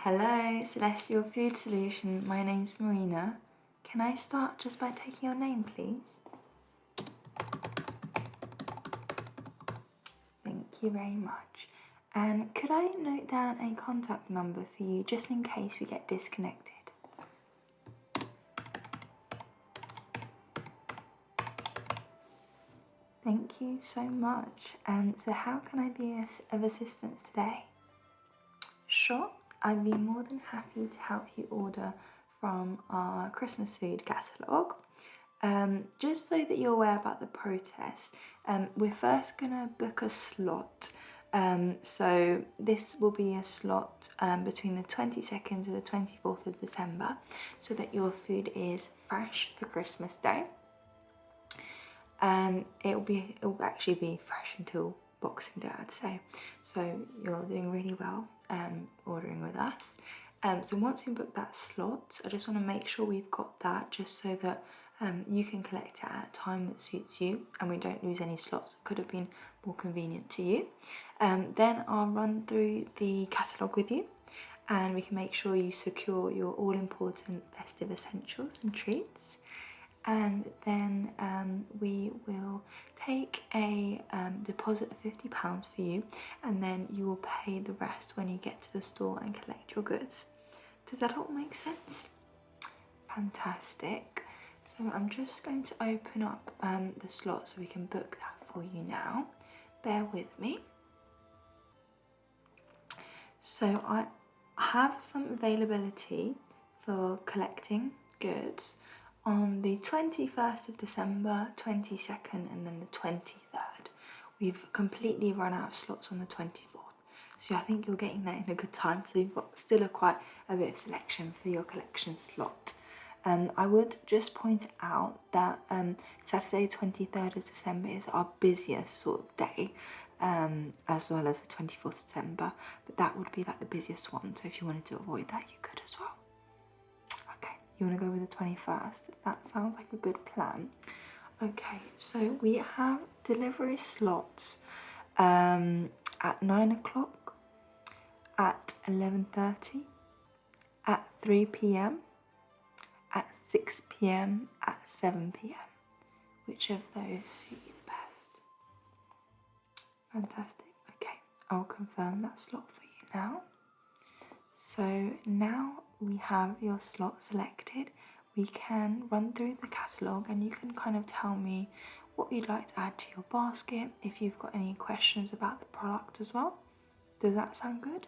Hello, Celestial Food Solution. My name's Marina. Can I start just by taking your name, please? Thank you very much. And could I note down a contact number for you just in case we get disconnected? Thank you so much. And so how can I be of assistance today? Sure, I'd be more than happy to help you order from our Christmas food catalogue. Just so that you're aware about the process, we're first gonna book a slot. So this will be a slot between the 22nd to the 24th of December so that your food is fresh for Christmas Day. And it will actually be fresh until Boxing Day, I'd say. So you're doing really well ordering with us. So once we book that slot, I just want to make sure we've got that just so that you can collect it at a time that suits you and we don't lose any slots that could have been more convenient to you. Then I'll run through the catalogue with you and we can make sure you secure your all-important festive essentials and treats. And then we will take a deposit of £50 for you and then you will pay the rest when you get to the store and collect your goods. Does that all make sense? Fantastic. So I'm just going to open up the slot so we can book that for you now. Bear with me. So I have some availability for collecting goods on the 21st of December, 22nd and then the 23rd. We've completely run out of slots on the 24th. So I think you're getting there in a good time. So you've got still quite a bit of selection for your collection slot. I would just point out that Saturday 23rd of December is our busiest sort of day, as well as the 24th of December. But that would be like the busiest one. So if you wanted to avoid that, you could as well. You want to go with the 21st? That sounds like a good plan. Okay, so we have delivery slots at 9 o'clock, at 11:30, at 3 p.m, at 6 p.m, at 7 p.m. Which of those suit you the best? Fantastic. Okay, I'll confirm that slot for you now. So now we have your slot selected, we can run through the catalogue and you can kind of tell me what you'd like to add to your basket, if you've got any questions about the product as well. Does that sound good?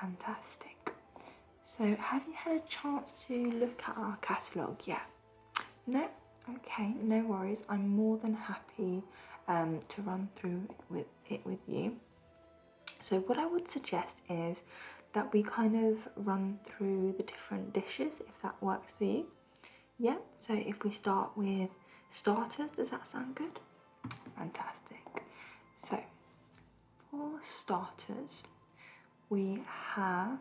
Fantastic. So have you had a chance to look at our catalogue yet? No? Okay, no worries. I'm more than happy to run through it with you. So what I would suggest is that we kind of run through the different dishes, if that works for you. Yeah, so if we start with starters, does that sound good? Fantastic. So for starters, we have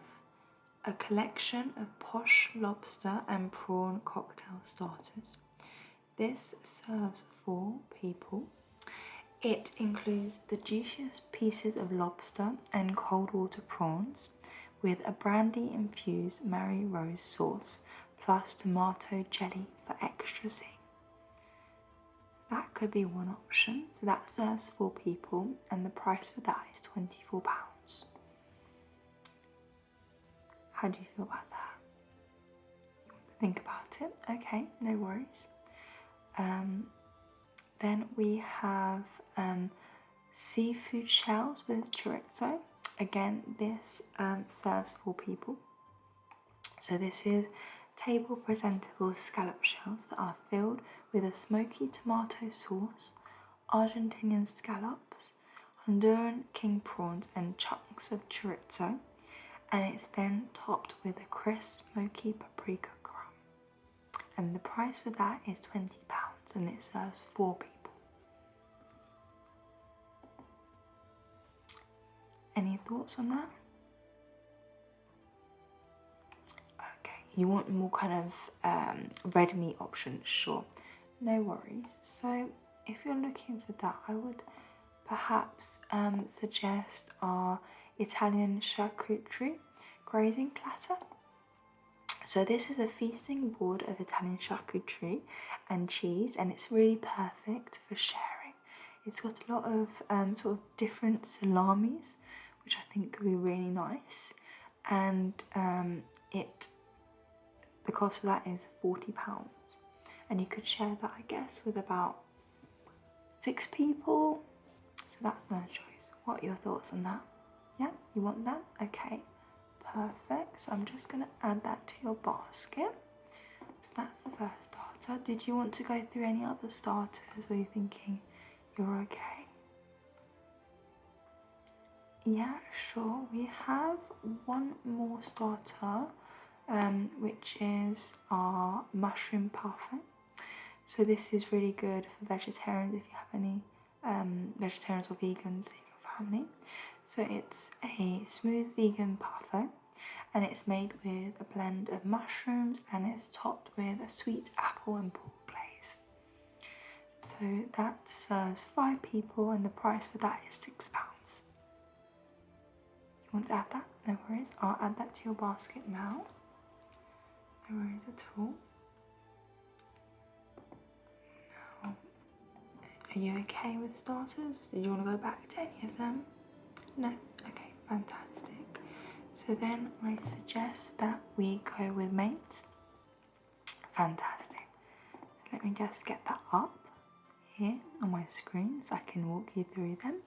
a collection of posh lobster and prawn cocktail starters. This serves 4 people. It includes the juiciest pieces of lobster and cold water prawns with a brandy-infused Mary Rose sauce plus tomato jelly for extra zing. So that could be one option. So that serves 4 people and the price for that is £24. How do you feel about that? Think about it. Okay, no worries. Then we have seafood shells with chorizo. Again, this serves 4 people. So this is table presentable scallop shells that are filled with a smoky tomato sauce, Argentinian scallops, Honduran king prawns and chunks of chorizo, and it's then topped with a crisp smoky paprika crumb. And the price for that is £20 and it serves 4 people. Any thoughts on that? Okay, you want more kind of red meat option? Sure, no worries. So if you're looking for that, I would perhaps suggest our Italian charcuterie grazing platter. So this is a feasting board of Italian charcuterie and cheese, and it's really perfect for sharing. It's got a lot of sort of different salamis, which I think could be really nice, and the cost of that is £40, and you could share that, I guess, with about 6 people. So that's their choice. What are your thoughts on that? Yeah, you want that? Okay, perfect. So I'm just going to add that to your basket. So that's the first starter. Did you want to go through any other starters, or are you thinking you're okay? Yeah, sure. We have one more starter, which is our mushroom parfait. So this is really good for vegetarians if you have any vegetarians or vegans in your family. So it's a smooth vegan parfait, and it's made with a blend of mushrooms, and it's topped with a sweet apple and pork glaze. So that serves 5 people, and the price for that is £6. You want to add that? No worries. I'll add that to your basket now. No worries at all. Now, are you okay with starters? Did you want to go back to any of them? No? Okay, fantastic. So then I suggest that we go with mains. Fantastic. So let me just get that up here on my screen so I can walk you through them.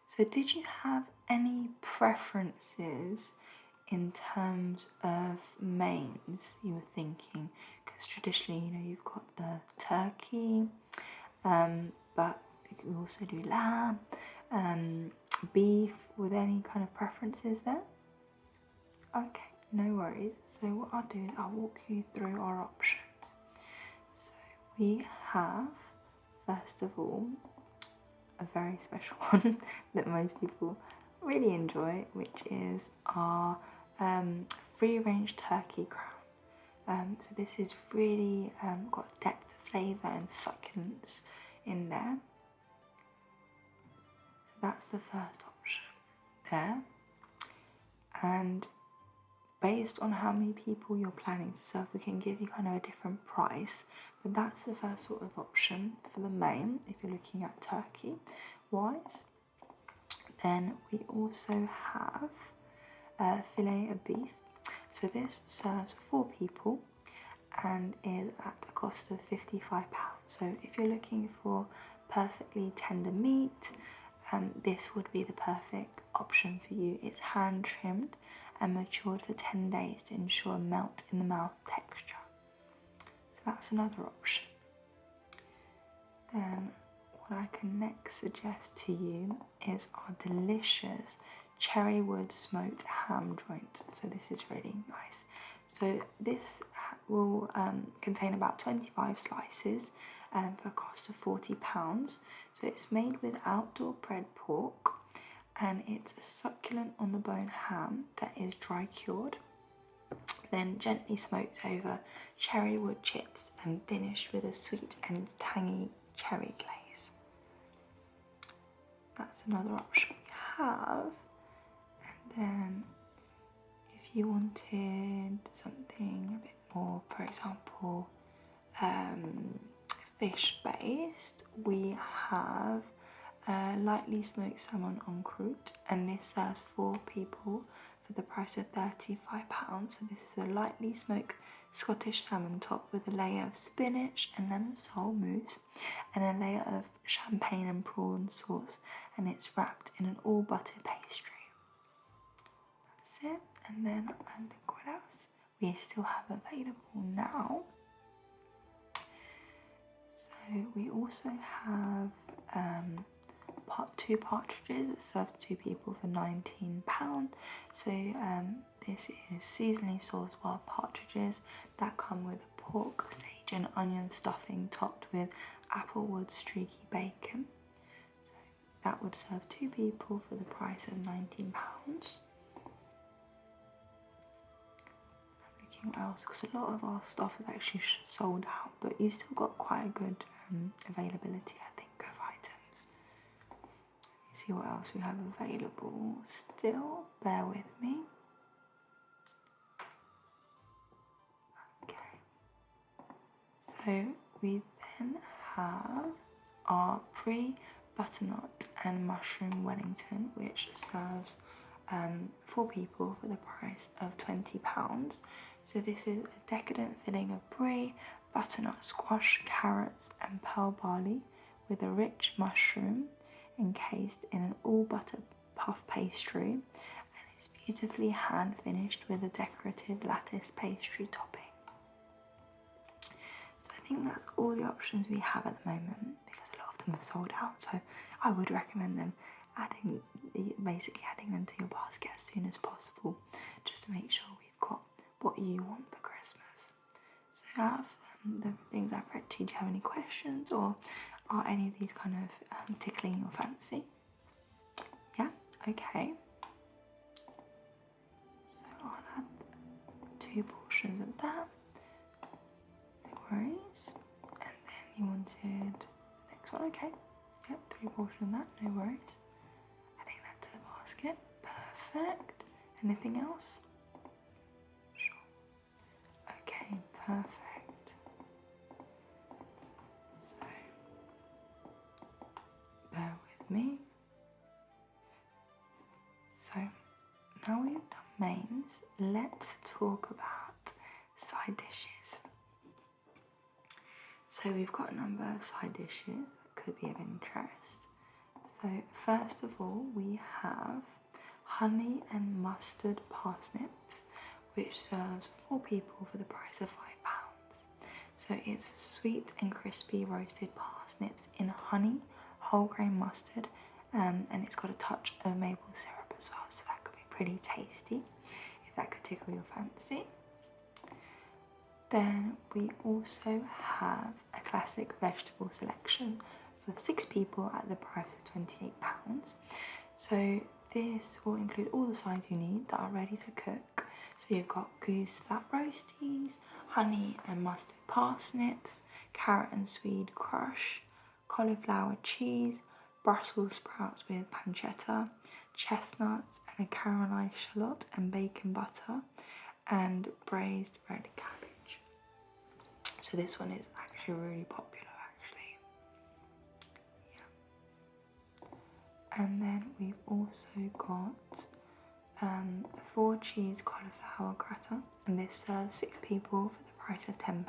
So did you have any preferences in terms of mains you were thinking? Because traditionally, you know, you've got the turkey, but you can also do lamb, beef. With any kind of preferences there? Okay, no worries. So what I'll do is I'll walk you through our options. So we have, first of all, a very special one that most people really enjoy, which is our free-range turkey crown. So this is really got depth of flavour and succulence in there. So that's the first option there. And based on how many people you're planning to serve, we can give you kind of a different price, but that's the first sort of option for the main if you're looking at turkey wise. Then we also have filet of beef. So this serves 4 people and is at a cost of £55. So if you're looking for perfectly tender meat, this would be the perfect option for you. It's hand trimmed and matured for 10 days to ensure melt in the mouth texture. So that's another option. Then what I can next suggest to you is our delicious cherry wood smoked ham joint. So this is really nice. So this will contain about 25 slices for a cost of £40. So it's made with outdoor bred pork, and it's a succulent on the bone ham that is dry cured, then gently smoked over cherry wood chips and finished with a sweet and tangy cherry glaze. That's another option we have. And then if you wanted something a bit more, for example, fish based, we have lightly smoked salmon en croûte, and this serves 4 people for the price of £35. So this is a lightly smoked Scottish salmon topped with a layer of spinach and lemon sole mousse and a layer of champagne and prawn sauce, and it's wrapped in an all butter pastry. That's it. And then I think what else we still have available now. So we also have 2 partridges that serve 2 people for £19. So this is seasonally sourced wild partridges that come with pork, sage and onion stuffing topped with applewood streaky bacon. So that would serve 2 people for the price of £19. I'm looking what else, because a lot of our stuff is actually sold out, but you've still got quite a good availability, I think, of items. Let me see what else we have available still. Bear with me. So we then have our brie, butternut and mushroom Wellington, which serves 4 people for the price of £20. So this is a decadent filling of brie, butternut squash, carrots and pearl barley with a rich mushroom encased in an all butter puff pastry, and it's beautifully hand finished with a decorative lattice pastry topping. So I think that's all the options we have at the moment, because a lot of them are sold out. So I would recommend them basically adding them to your basket as soon as possible, just to make sure we've got what you want for Christmas. So out of the things I've read to you, do you have any questions, or are any of these kind of tickling your fancy? Yeah, okay. So I'll add 2 portions of that. No worries. And then you wanted the next one, okay. Yep, 3 portions of that, no worries. Adding that to the basket, perfect. Anything else? Sure. Okay, perfect. So, bear with me. So, now we've done mains, let's talk about side dishes. So we've got a number of side dishes that could be of interest. So first of all, we have honey and mustard parsnips, which serves 4 people for the price of £5. So it's sweet and crispy roasted parsnips in honey, whole grain mustard, and it's got a touch of maple syrup as well, so that could be pretty tasty if that could tickle your fancy. Then we also have a classic vegetable selection for 6 people at the price of £28. So this will include all the sides you need that are ready to cook. So you've got goose fat roasties, honey and mustard parsnips, carrot and swede crush, cauliflower cheese, Brussels sprouts with pancetta, chestnuts and a caramelised shallot and bacon butter, and braised red cabbage. So this one is actually really popular, actually. Yeah. And then we've also got 4 cheese cauliflower gratin, and this serves 6 people for the price of £10.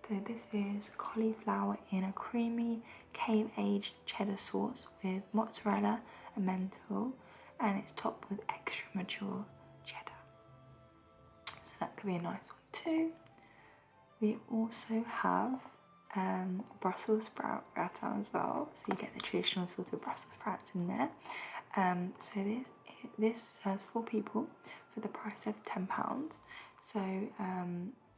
So this is cauliflower in a creamy cave-aged cheddar sauce with mozzarella and menthol, and it's topped with extra mature cheddar. So that could be a nice one too. We also have Brussels sprout gratin as well, so you get the traditional sort of Brussels sprouts in there. So this serves 4 people for the price of £10. So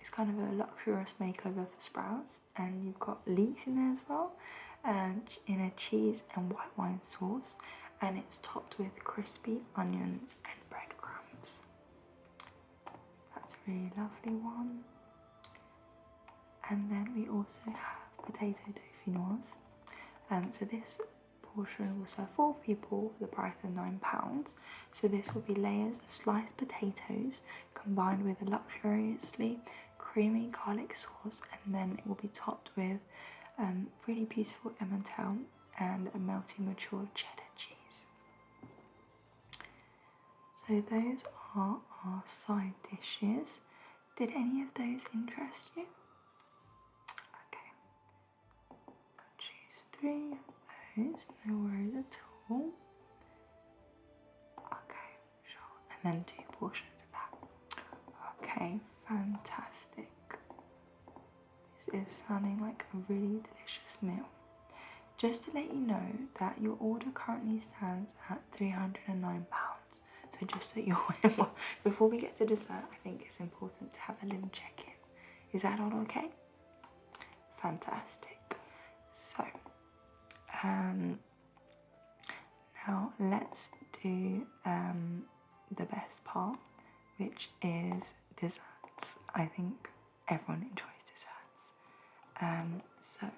it's kind of a luxurious makeover for sprouts, and you've got leeks in there as well, and in a cheese and white wine sauce, and it's topped with crispy onions and breadcrumbs. That's a really lovely one. And then we also have potato dauphinoise. So this portion will serve 4 people for the price of £9. So this will be layers of sliced potatoes combined with a luxuriously creamy garlic sauce, and then it will be topped with really beautiful emmental and a melty mature cheddar cheese. So those are our side dishes. Did any of those interest you? Okay, I'll choose 3 of those, no worries at all. Okay, sure, and then 2 portions of that. Okay, fantastic. This is sounding like a really delicious meal. Just to let you know that your order currently stands at £309. So just so you're aware, before we get to dessert, I think it's important to have a little check-in. Is that all okay? Fantastic. So, now let's do the best part, which is desserts. I think everyone enjoys desserts. So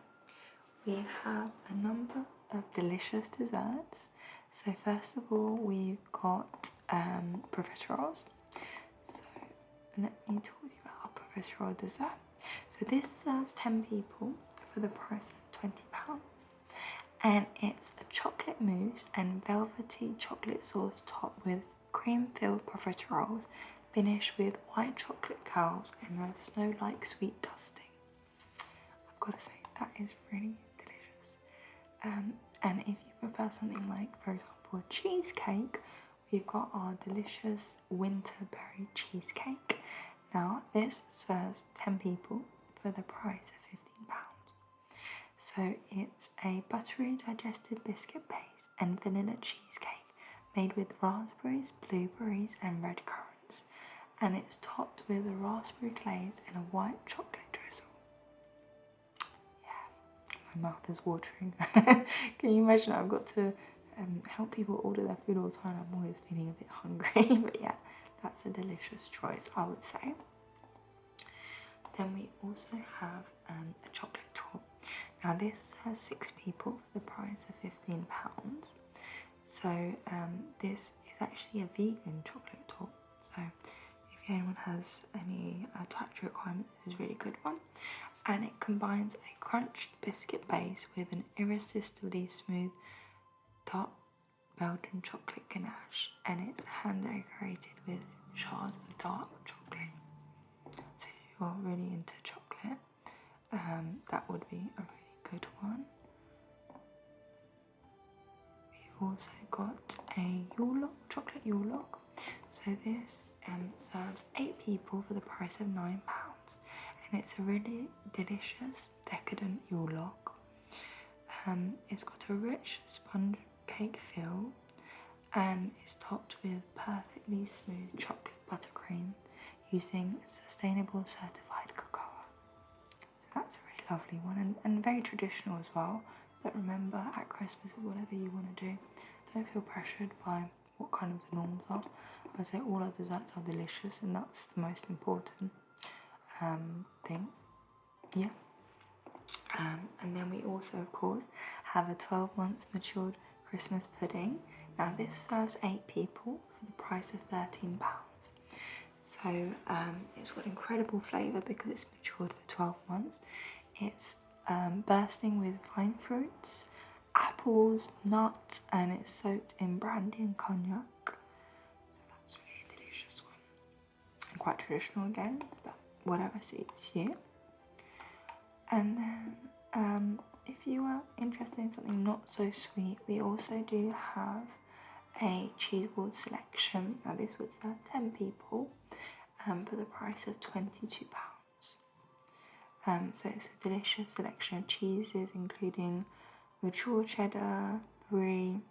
we have a number of delicious desserts. So first of all, we've got profiteroles. So let me talk to you about our profiterole dessert. So this serves 10 people for the price of £20. And it's a chocolate mousse and velvety chocolate sauce topped with cream-filled profiteroles, finished with white chocolate curls and a snow-like sweet dusting. I've got to say, that is really delicious. And if you prefer something like, for example, a cheesecake, we've got our delicious winter berry cheesecake. Now, this serves 10 people for the price of £15. So it's a buttery digested biscuit base and vanilla cheesecake made with raspberries, blueberries and red currants, and it's topped with a raspberry glaze and a white chocolate drizzle. Yeah, my mouth is watering. Can you imagine? I've got to help people order their food all the time. I'm always feeling a bit hungry, but yeah, that's a delicious choice, I would say. Then we also have a chocolate torte. Now this has 6 people for the price of £15. So this is actually a vegan chocolate torte. So if anyone has any dietary requirements, this is a really good one. And it combines a crunchy biscuit base with an irresistibly smooth dark Belgian chocolate ganache, and it's hand decorated with shards of dark chocolate. So if you're really into chocolate, that would be a really good one. We've also got a Yule log, chocolate Yule log. So this serves 8 people for the price of £9, and it's a really delicious, decadent Yule log. It's got a rich sponge cake fill, and it's topped with perfectly smooth chocolate buttercream using sustainable certified cocoa. So that's a really lovely one, and very traditional as well. But remember, at Christmas, whatever you want to do, don't feel pressured by what kind of the norms are. I would say all our desserts are delicious, and that's the most important thing. Yeah. And then we also, of course, have a 12-month matured Christmas pudding. Now this serves 8 people for the price of £13. So it's got incredible flavour because it's matured for 12 months. It's bursting with fine fruits, apples, nuts, and it's soaked in brandy and cognac. So that's really a delicious one. And quite traditional again, but whatever suits you. And then if you are interested in something not so sweet, we also do have a cheese board selection. Now this would serve 10 people for the price of £22. So it's a delicious selection of cheeses, including mature cheddar, brie,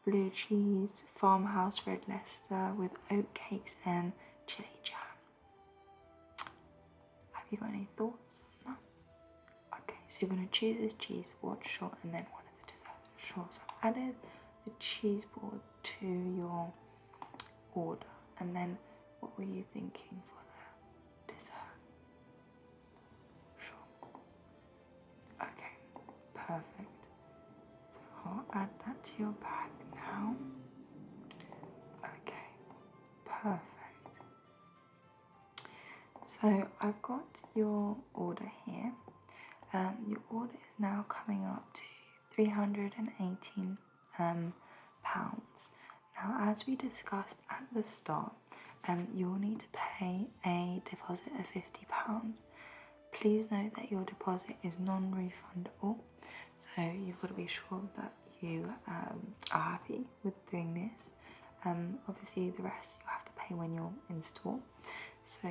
blue cheese, farmhouse red Leicester with oat cakes and chili jam. Have you got any thoughts? No? Okay, so you're going to choose this cheese board, sure, and then one of the desserts, sure. So I've added the cheese board to your order, and then what were you thinking for the dessert? Sure. Okay, perfect. So I'll add that to your bag now. Okay, perfect. So I've got your order here. Your order is now coming up to £318. Now, as we discussed at the start, you will need to pay a deposit of £50. Please note that your deposit is non-refundable, so you've got to be sure that you are happy with doing this. Obviously, the rest you have to pay when you're in store, so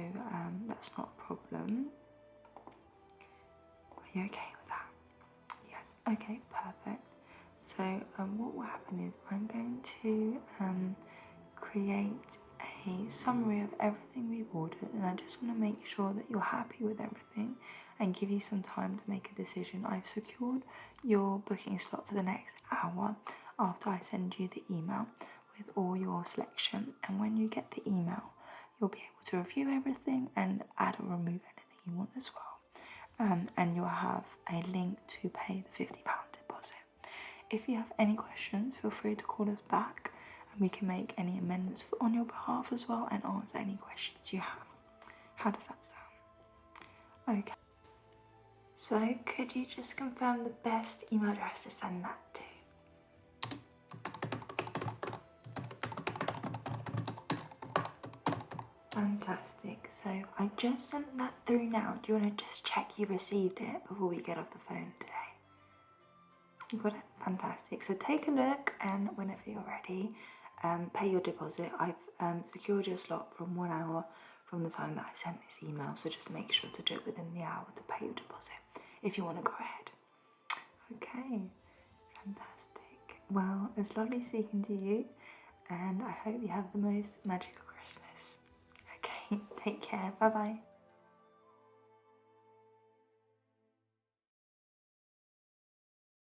that's not a problem. Are you okay with that? Yes. Okay, perfect. So what will happen is I'm going to create a summary of everything we've ordered, and I just want to make sure that you're happy with everything and give you some time to make a decision. I've secured your booking slot for the next hour after I send you the email with all your selection, and when you get the email you'll be able to review everything and add or remove anything you want as well, and you'll have a link to pay the £50 deposit. If you have any questions, feel free to call us back and we can make any amendments on your behalf as well and answer any questions you have. How does that sound? Okay. So could you just confirm the best email address to send that to? Fantastic. So I just sent that through now. Do you want to just check you received it before we get off the phone today? You got it? Fantastic. So take a look, and whenever you're ready, pay your deposit. I've secured your slot from 1 hour from the time that I've sent this email, so just make sure to do it within the hour to pay your deposit if you want to go ahead. Okay, fantastic. Well, it's lovely speaking to you, and I hope you have the most magical Christmas. Okay, take care. Bye bye.